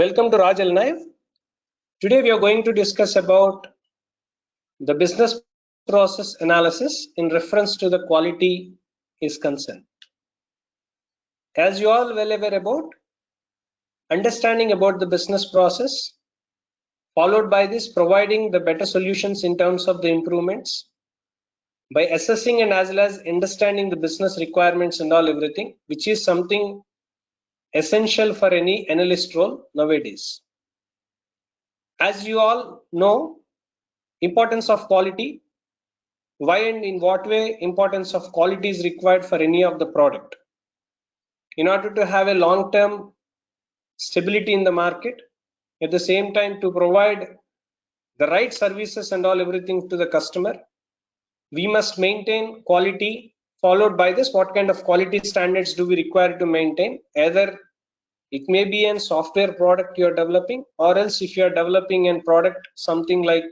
Welcome to Raj Live. Today we are going to discuss about the business process analysis in reference to the quality is concerned. As you all well aware about, understanding about the business process, followed by this providing the better solutions in terms of the improvements, by assessing and as well as understanding the business requirements and all everything, which is something essential for any analyst role nowadays. As you all know, importance of quality, why and in what way importance of quality is required for any of the product. In order to have a long-term stability in the market, at the same time to provide the right services and all everything to the customer, we must maintain quality. Followed by this, what kind of quality standards do we require to maintain? Either it may be a software product you are developing, or else if you are developing a product something like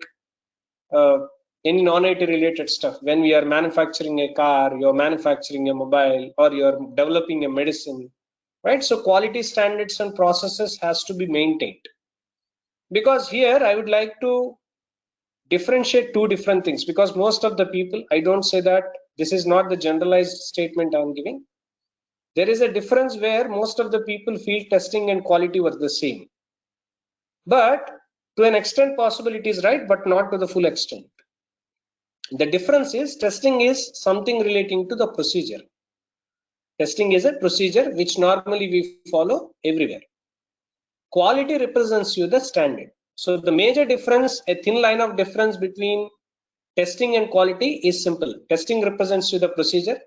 any non-IT related stuff. When we are manufacturing a car, you're manufacturing a mobile, or you're developing a medicine, right? So quality standards and processes has to be maintained. Because here I would like to differentiate two different things, because most of the people, I don't say that this is not the generalized statement I'm giving. There is a difference where most of the people feel testing and quality were the same. But to an extent possible it is right, but not to the full extent. The difference is testing is something relating to the procedure. Testing is a procedure which normally we follow everywhere. Quality represents you the standard. So the major difference, a thin line of difference between testing and quality is simple. Testing represents you the procedure.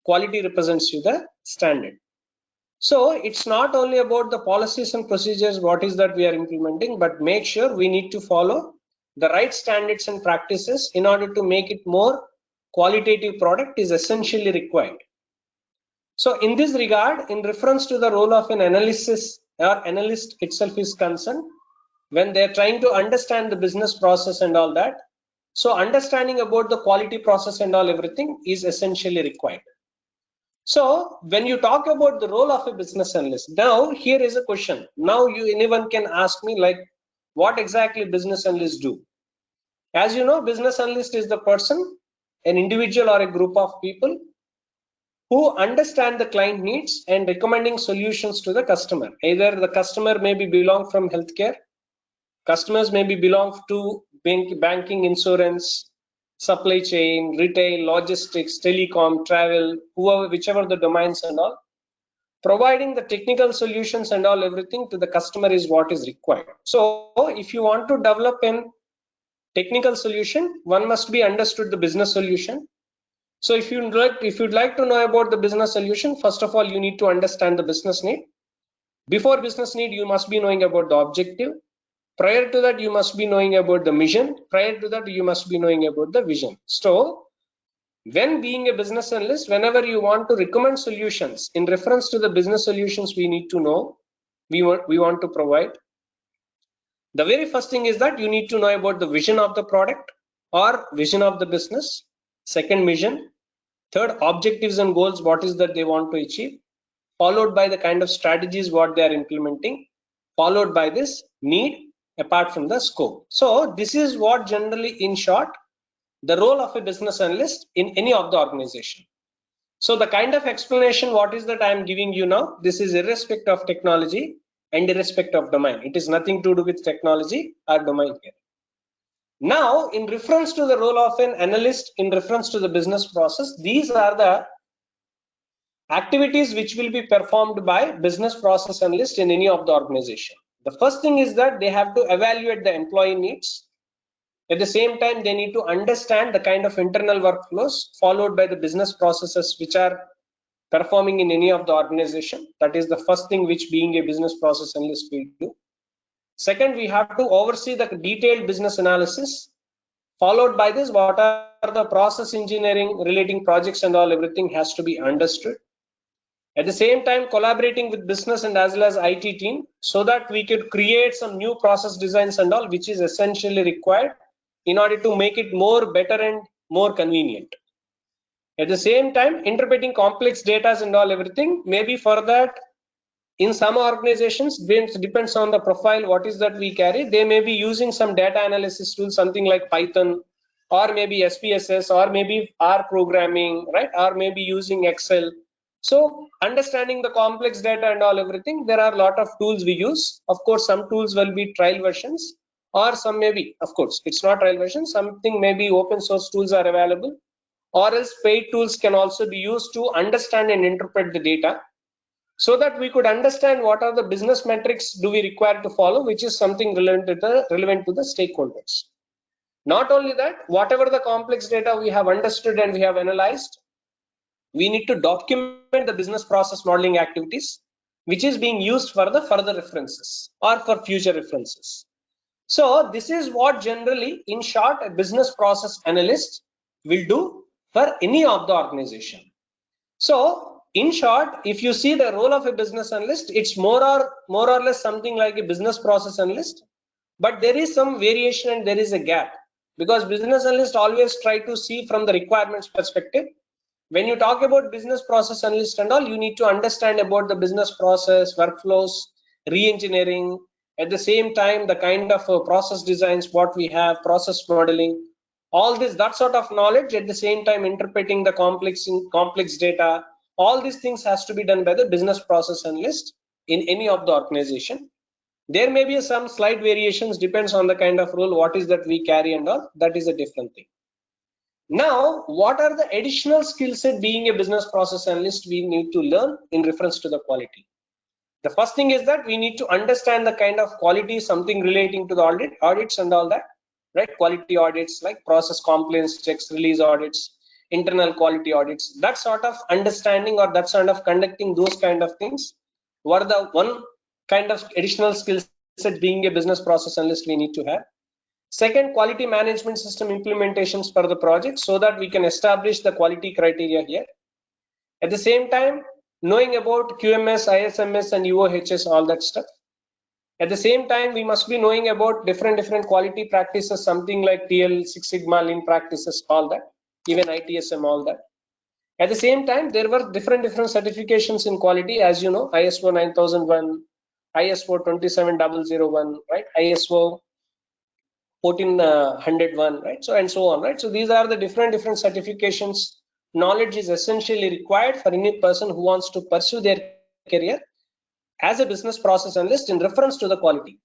Quality represents you the standard. So it's not only about the policies and procedures, what is that we are implementing, but make sure we need to follow the right standards and practices in order to make it more qualitative product is essentially required. So in this regard, in reference to the role of an analyst itself is concerned, when they're trying to understand the business process and all that, so understanding about the quality process and all everything is essentially required. So when you talk about the role of a business analyst, now here is a question. Now anyone can ask me like, what exactly business analysts do? As you know, business analyst is the person, an individual or a group of people who understand the client needs and recommending solutions to the customer. Either the customer may be belong from healthcare, customers may be belong to banking, insurance, supply chain, retail, logistics, telecom, travel, whichever the domains and all. Providing the technical solutions and all everything to the customer is what is required. So if you want to develop a technical solution, one must be understood the business solution. So if you'd like to know about the business solution, first of all you need to understand the business need. Before business need, you must be knowing about the objective. Prior to that, you must be knowing about the mission. Prior to that, you must be knowing about the vision. So when being a business analyst, whenever you want to recommend solutions in reference to the business solutions, we need to know, we want to provide. The very first thing is that you need to know about the vision of the product or vision of the business. Second, mission. Third, objectives and goals, what is that they want to achieve. Followed by the kind of strategies what they are implementing. Followed by this need apart from the scope. So this is what generally, in short, the role of a business analyst in any of the organization. So the kind of explanation what is that I am giving you now, this is irrespective of technology and irrespective of domain. It is nothing to do with technology or domain here. Now in reference to the role of an analyst in reference to the business process, these are the activities which will be performed by business process analyst in any of the organization. The first thing is that they have to evaluate the employee needs. At the same time, they need to understand the kind of internal workflows followed by the business processes which are performing in any of the organization. That is the first thing which being a business process analyst will do. Second, we have to oversee the detailed business analysis. Followed by this, what are the process engineering relating projects and all everything has to be understood. At the same time, collaborating with business and as well as IT team so that we could create some new process designs and all, which is essentially required in order to make it more better and more convenient. At the same time, interpreting complex data and all everything, maybe for that In some organizations, depends on the profile, what is that we carry. They may be using some data analysis tool, something like Python, or maybe SPSS, or maybe R programming, right? Or maybe using Excel. So understanding the complex data and all everything, there are a lot of tools we use. Of course, some tools will be trial versions, or some maybe, of course, it's not trial version. Something maybe open source tools are available, or else paid tools can also be used to understand and interpret the data, so that we could understand what are the business metrics do we require to follow, which is something relevant to the stakeholders. Not only that, whatever the complex data we have understood and we have analyzed, we need to document the business process modeling activities, which is being used for the further references or for future references. So this is what generally, in short, a business process analyst will do for any of the organization. So in short, if you see the role of a business analyst, it's more or less something like a business process analyst, but there is some variation and there is a gap, because business analyst always try to see from the requirements perspective. When you talk about business process analyst and all, you need to understand about the business process, workflows, re-engineering. At the same time, the kind of process designs, what we have, process modeling, all this, that sort of knowledge. At the same time, interpreting the complex data. All these things has to be done by the business process analyst in any of the organization. There may be some slight variations, depends on the kind of role, what is that we carry and all. That is a different thing. Now, what are the additional skill set being a business process analyst we need to learn in reference to the quality? The first thing is that we need to understand the kind of quality, something relating to the audits and all that, right? Quality audits like process compliance checks, release audits, internal quality audits, that sort of understanding or that sort of conducting those kind of things were the one kind of additional skill set being a business process analyst we need to have. Second, quality management system implementations for the project, so that we can establish the quality criteria here. At the same time, knowing about QMS, ISMS and UOHS, all that stuff. At the same time, we must be knowing about different quality practices, something like TL, Six Sigma, Lean practices, all that, even ITSM, all that. At the same time, there were different certifications in quality, as you know, ISO 9001, ISO 27001, right? ISO 1401, right? So and so on, right? So these are the different certifications. Knowledge is essentially required for any person who wants to pursue their career as a business process analyst in reference to the quality.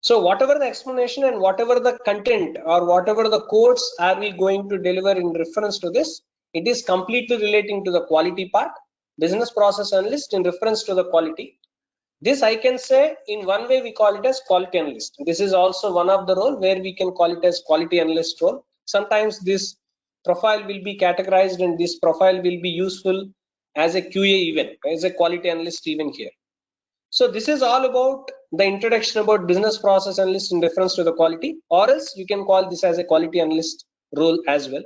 So whatever the explanation and whatever the content or whatever the codes are we going to deliver in reference to this, it is completely relating to the quality part. Business process analyst in reference to the quality. This I can say in one way we call it as quality analyst. This is also one of the role where we can call it as quality analyst role. Sometimes this profile will be categorized and this profile will be useful as a QA even, as a quality analyst even here. So this is all about the introduction about business process analyst in reference to the quality, or else you can call this as a quality analyst role as well.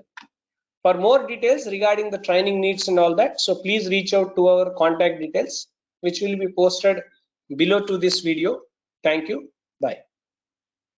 For more details regarding the training needs and all that, so please reach out to our contact details, which will be posted below to this video. Thank you. Bye.